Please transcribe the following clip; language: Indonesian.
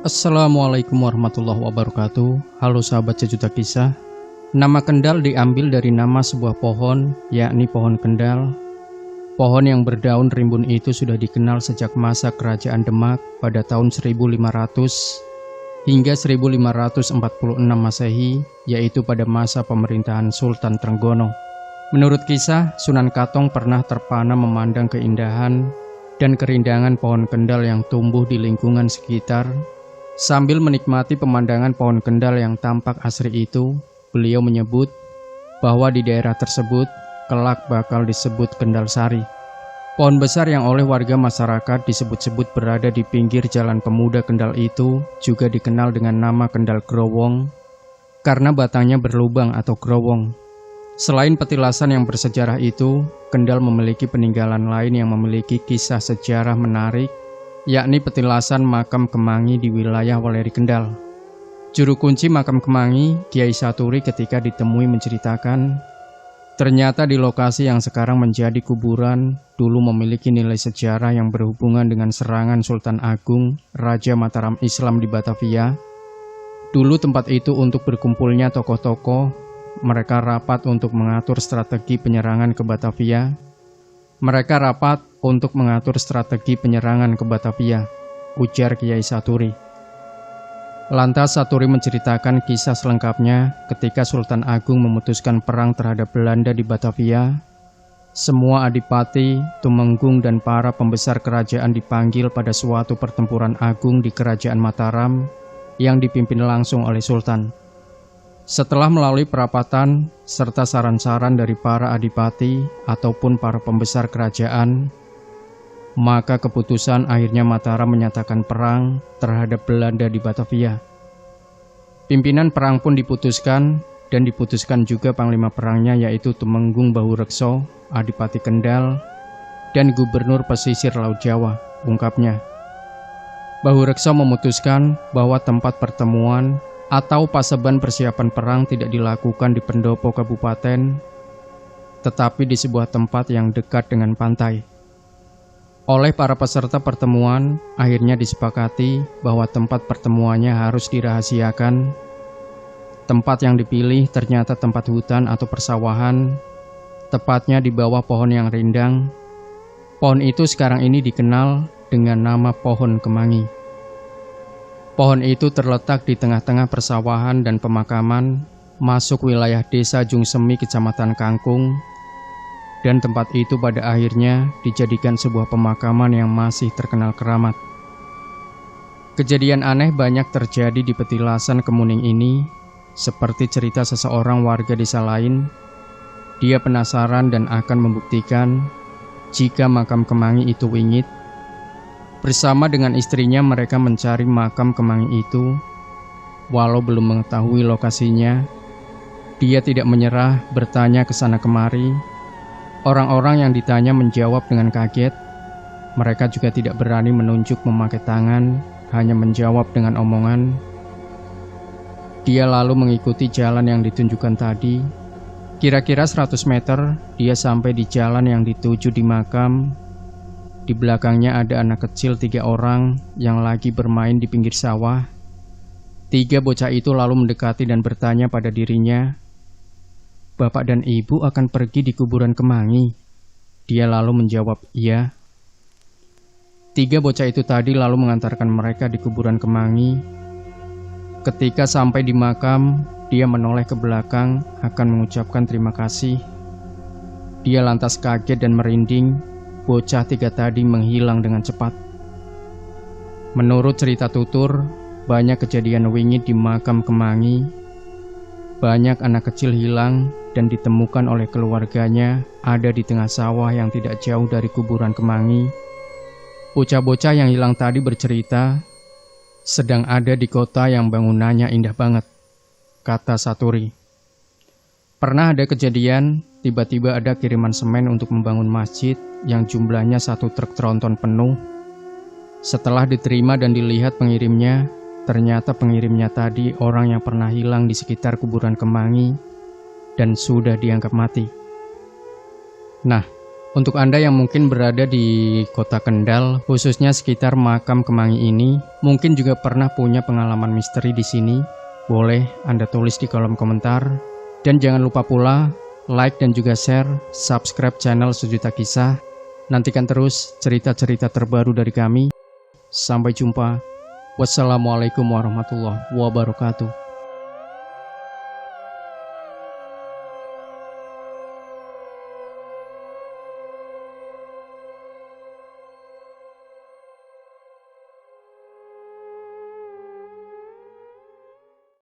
Assalamualaikum warahmatullahi wabarakatuh. Halo sahabat sejuta kisah. Nama Kendal diambil dari nama sebuah pohon, yakni pohon kendal. Pohon yang berdaun rimbun itu sudah dikenal sejak masa kerajaan Demak pada tahun 1500 hingga 1546 Masehi, yaitu pada masa pemerintahan Sultan Trenggono. Menurut kisah, Sunan Katong pernah terpana memandang keindahan dan kerindangan pohon kendal yang tumbuh di lingkungan sekitar. Sambil menikmati pemandangan pohon kendal yang tampak asri itu, beliau menyebut bahwa di daerah tersebut kelak bakal disebut Kendal Sari. Pohon besar yang oleh warga masyarakat disebut-sebut berada di pinggir jalan pemuda Kendal itu juga dikenal dengan nama Kendal Growong karena batangnya berlubang atau growong. Selain petilasan yang bersejarah itu, Kendal memiliki peninggalan lain yang memiliki kisah sejarah menarik, yakni petilasan makam Kemangi di wilayah Weleri Kendal. Juru kunci makam Kemangi, Kiai Saturi, ketika ditemui menceritakan, ternyata di lokasi yang sekarang menjadi kuburan, dulu memiliki nilai sejarah yang berhubungan dengan serangan Sultan Agung, Raja Mataram Islam di Batavia. Dulu tempat itu untuk berkumpulnya tokoh-tokoh, mereka rapat untuk mengatur strategi penyerangan ke Batavia. Mereka rapat untuk mengatur strategi penyerangan ke Batavia, ujar Kiai Saturi. Lantas Saturi menceritakan kisah selengkapnya ketika Sultan Agung memutuskan perang terhadap Belanda di Batavia. Semua adipati, tumenggung dan para pembesar kerajaan dipanggil pada suatu pertempuran agung di Kerajaan Mataram yang dipimpin langsung oleh Sultan. Setelah melalui perapatan serta saran-saran dari para adipati ataupun para pembesar kerajaan, maka keputusan akhirnya Mataram menyatakan perang terhadap Belanda di Batavia. Pimpinan perang pun diputuskan dan diputuskan juga panglima perangnya, yaitu Tumenggung Bahurekso, Adipati Kendal, dan Gubernur Pesisir Laut Jawa, ungkapnya. Bahurekso memutuskan bahwa tempat pertemuan atau paseban persiapan perang tidak dilakukan di pendopo kabupaten, tetapi di sebuah tempat yang dekat dengan pantai. Oleh para peserta pertemuan, akhirnya disepakati bahwa tempat pertemuannya harus dirahasiakan. Tempat yang dipilih ternyata tempat hutan atau persawahan, tepatnya di bawah pohon yang rindang. Pohon itu sekarang ini dikenal dengan nama Pohon Kemangi. Pohon itu terletak di tengah-tengah persawahan dan pemakaman, masuk wilayah desa Jungsemi, Kecamatan Kangkung, dan tempat itu pada akhirnya dijadikan sebuah pemakaman yang masih terkenal keramat. Kejadian aneh banyak terjadi di petilasan Kemuning ini, seperti cerita seseorang warga desa lain. Dia penasaran dan akan membuktikan jika makam Kemangi itu wingit. Bersama dengan istrinya mereka mencari makam Kemangi itu. Walau belum mengetahui lokasinya, dia tidak menyerah, bertanya ke sana kemari. Orang-orang yang ditanya menjawab dengan kaget. Mereka juga tidak berani menunjuk memakai tangan, hanya menjawab dengan omongan. Dia lalu mengikuti jalan yang ditunjukkan tadi. Kira-kira 100 meter, dia sampai di jalan yang dituju di makam. Di belakangnya ada anak kecil 3 orang yang lagi bermain di pinggir sawah. 3 bocah itu lalu mendekati dan bertanya pada dirinya, "Bapak dan Ibu akan pergi di kuburan Kemangi?" Dia lalu menjawab, "Iya." 3 bocah itu tadi lalu mengantarkan mereka di kuburan Kemangi. Ketika sampai di makam, dia menoleh ke belakang akan mengucapkan terima kasih. Dia lantas kaget dan merinding. Bocah 3 tadi menghilang dengan cepat. Menurut cerita tutur, banyak kejadian wingit di makam Kemangi. Banyak anak kecil hilang dan ditemukan oleh keluarganya ada di tengah sawah yang tidak jauh dari kuburan Kemangi. Bocah-bocah yang hilang tadi bercerita sedang ada di kota yang bangunannya indah banget, kata Saturi. Pernah ada kejadian, tiba-tiba ada kiriman semen untuk membangun masjid yang jumlahnya 1 truk tronton penuh. Setelah diterima dan dilihat pengirimnya, ternyata pengirimnya tadi orang yang pernah hilang di sekitar kuburan Kemangi dan sudah dianggap mati. Nah, Untuk Anda yang mungkin berada di kota Kendal, khususnya sekitar makam Kemangi ini, mungkin juga pernah punya pengalaman misteri di sini. Boleh Anda tulis di kolom komentar. Dan jangan lupa pula like dan juga share, subscribe channel Sejuta Kisah. Nantikan terus cerita-cerita terbaru dari kami. Sampai jumpa. Wassalamualaikum warahmatullahi wabarakatuh.